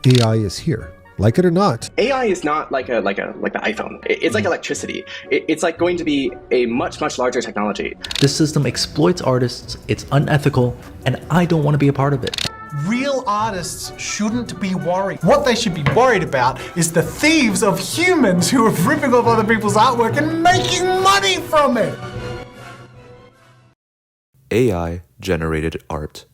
AI is here. Like it or not. AI is not like the iPhone. It's like electricity. It's like going to be a much larger technology. This system exploits artists, it's unethical, and I don't want to be a part of it. Real artists shouldn't be worried. What they should be worried about is the thieves of humans who are ripping off other people's artwork and making money from it. AI-generated art.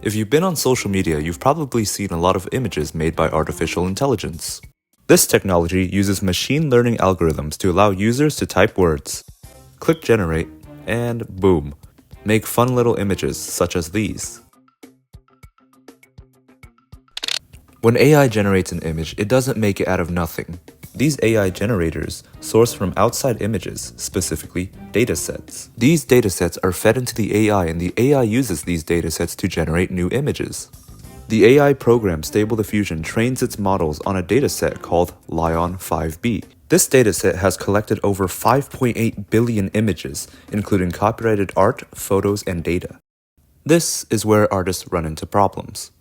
If you've been on social media, you've probably seen a lot of images made by artificial intelligence. This technology uses machine learning algorithms to allow users to type words, click generate, and boom, make fun little images such as these. When AI generates an image, it doesn't make it out of nothing. These AI generators source from outside images, specifically datasets. These datasets are fed into the AI, and the AI uses these datasets to generate new images. The AI program Stable Diffusion trains its models on a dataset called Lion 5B. This dataset has collected over 5.8 billion images, including copyrighted art, photos, and data. This is where artists run into problems.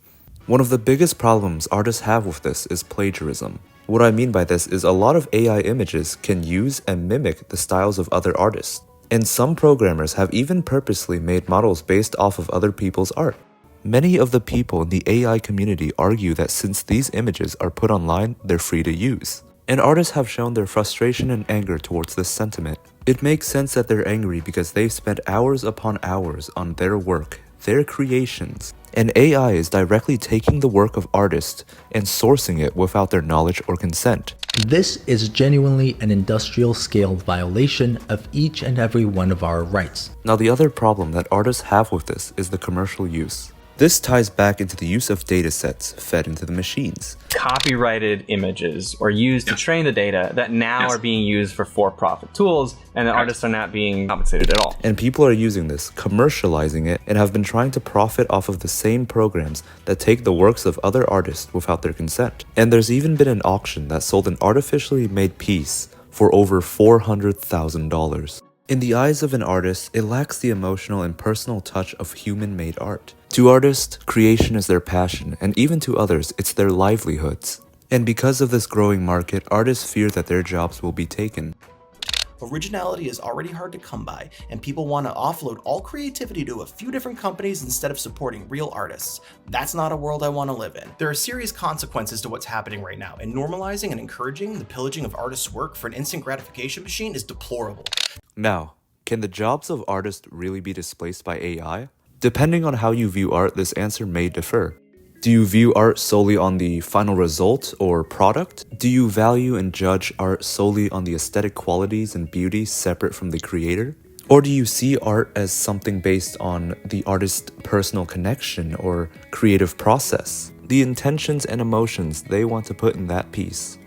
One of the biggest problems artists have with this is plagiarism. What I mean by this is a lot of AI images can use and mimic the styles of other artists. And some programmers have even purposely made models based off of other people's art. Many of the people in the AI community argue that since these images are put online, they're free to use. And artists have shown their frustration and anger towards this sentiment. It makes sense that they're angry because they've spent hours upon hours on their work, their creations, and AI is directly taking the work of artists and sourcing it without their knowledge or consent. This is genuinely an industrial scale violation of each and every one of our rights. Now, the other problem that artists have with this is the commercial use. This ties back into the use of datasets fed into the machines. Copyrighted images are used to train the data that now are being used for for-profit tools, and the artists are not being compensated at all. And people are using this, commercializing it, and have been trying to profit off of the same programs that take the works of other artists without their consent. And there's even been an auction that sold an artificially made piece for over $400,000. In the eyes of an artist, it lacks the emotional and personal touch of human-made art. To artists, creation is their passion, and even to others, it's their livelihoods. And because of this growing market, artists fear that their jobs will be taken. Originality is already hard to come by, and people want to offload all creativity to a few different companies instead of supporting real artists. That's not a world I want to live in. There are serious consequences to what's happening right now, and normalizing and encouraging the pillaging of artists' work for an instant gratification machine is deplorable. Now, can the jobs of artists really be displaced by AI? Depending on how you view art, this answer may differ. Do you view art solely on the final result or product? Do you value and judge art solely on the aesthetic qualities and beauty separate from the creator? Or do you see art as something based on the artist's personal connection or creative process, the intentions and emotions they want to put in that piece?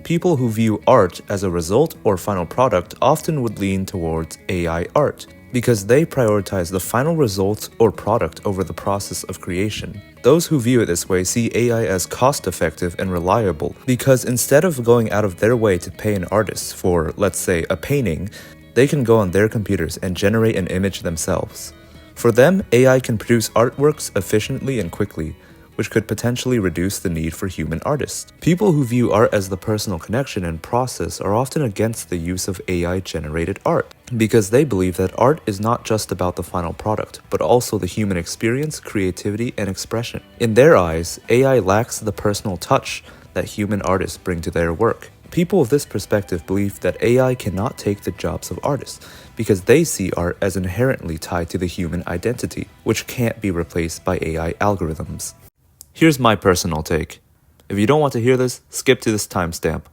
People who view art as a result or final product often would lean towards AI art, because they prioritize the final result or product over the process of creation. Those who view it this way see AI as cost-effective and reliable, because instead of going out of their way to pay an artist for, let's say, a painting, they can go on their computers and generate an image themselves. For them, AI can produce artworks efficiently and quickly, which could potentially reduce the need for human artists. People who view art as the personal connection and process are often against the use of AI-generated art, because they believe that art is not just about the final product, but also the human experience, creativity, and expression. In their eyes, AI lacks the personal touch that human artists bring to their work. People with this perspective believe that AI cannot take the jobs of artists, because they see art as inherently tied to the human identity, which can't be replaced by AI algorithms. Here's my personal take. If you don't want to hear this, skip to this timestamp.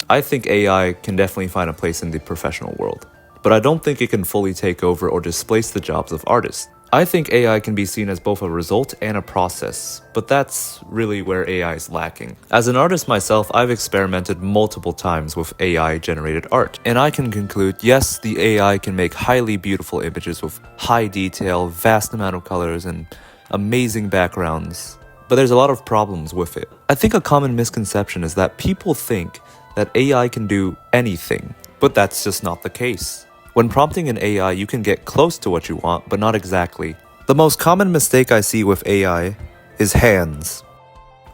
I think AI can definitely find a place in the professional world, but I don't think it can fully take over or displace the jobs of artists. I think AI can be seen as both a result and a process, but that's really where AI is lacking. As an artist myself, I've experimented multiple times with AI-generated art, and I can conclude, yes, the AI can make highly beautiful images with high detail, vast amount of colors, and amazing backgrounds, but there's a lot of problems with it. I think a common misconception is that people think that AI can do anything, but that's just not the case. When prompting an AI, you can get close to what you want, but not exactly. The most common mistake I see with AI is hands.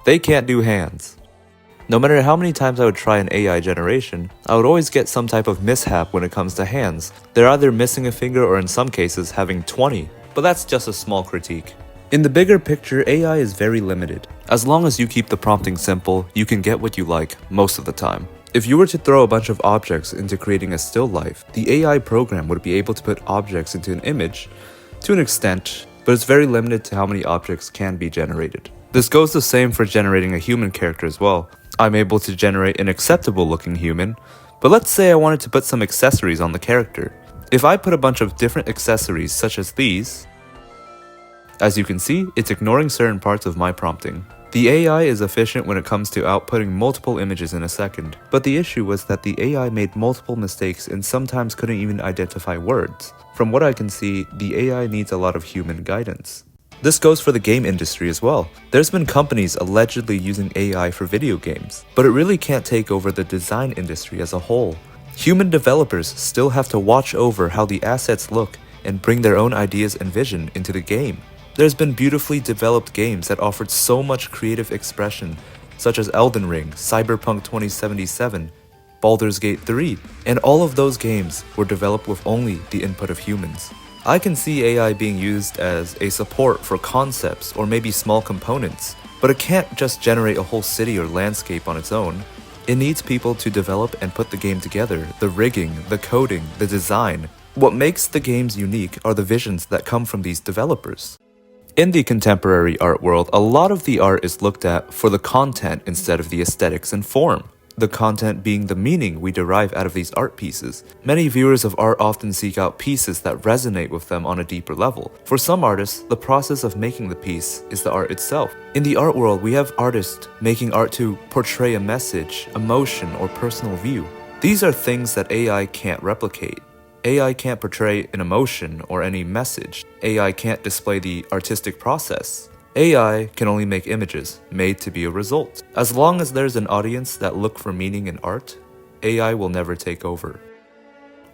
They can't do hands. No matter how many times I would try an AI generation, I would always get some type of mishap when it comes to hands. They're either missing a finger or in some cases having 20, but that's just a small critique. In the bigger picture, AI is very limited. As long as you keep the prompting simple, you can get what you like most of the time. If you were to throw a bunch of objects into creating a still life, the AI program would be able to put objects into an image to an extent, but it's very limited to how many objects can be generated. This goes the same for generating a human character as well. I'm able to generate an acceptable looking human, but let's say I wanted to put some accessories on the character. If I put a bunch of different accessories such as these, as you can see, it's ignoring certain parts of my prompting. The AI is efficient when it comes to outputting multiple images in a second, but the issue was that the AI made multiple mistakes and sometimes couldn't even identify words. From what I can see, the AI needs a lot of human guidance. This goes for the game industry as well. There's been companies allegedly using AI for video games, but it really can't take over the design industry as a whole. Human developers still have to watch over how the assets look and bring their own ideas and vision into the game. There's been beautifully developed games that offered so much creative expression, such as Elden Ring, Cyberpunk 2077, Baldur's Gate 3, and all of those games were developed with only the input of humans. I can see AI being used as a support for concepts or maybe small components, but it can't just generate a whole city or landscape on its own. It needs people to develop and put the game together, the rigging, the coding, the design. What makes the games unique are the visions that come from these developers. In the contemporary art world, a lot of the art is looked at for the content instead of the aesthetics and form. The content being the meaning we derive out of these art pieces. Many viewers of art often seek out pieces that resonate with them on a deeper level. For some artists, the process of making the piece is the art itself. In the art world, we have artists making art to portray a message, emotion, or personal view. These are things that AI can't replicate. AI can't portray an emotion or any message. AI can't display the artistic process. AI can only make images made to be a result. As long as there's an audience that look for meaning in art, AI will never take over.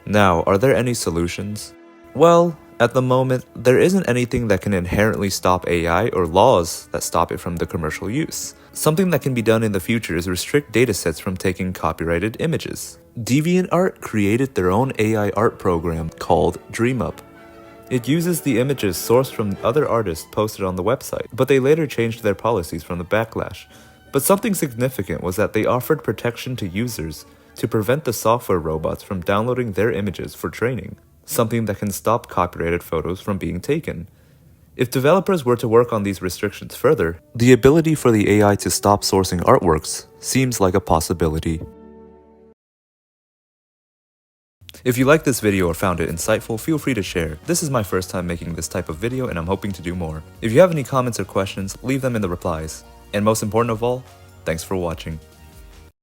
Now, are there any solutions? Well, at the moment, there isn't anything that can inherently stop AI or laws that stop it from the commercial use. Something that can be done in the future is restrict datasets from taking copyrighted images. DeviantArt created their own AI art program called DreamUp. It uses the images sourced from other artists posted on the website, but they later changed their policies from the backlash. But something significant was that they offered protection to users to prevent the software robots from downloading their images for training, something that can stop copyrighted photos from being taken. If developers were to work on these restrictions further, the ability for the AI to stop sourcing artworks seems like a possibility. If you liked this video or found it insightful, feel free to share. This is my first time making this type of video and I'm hoping to do more. If you have any comments or questions, leave them in the replies. And most important of all, thanks for watching.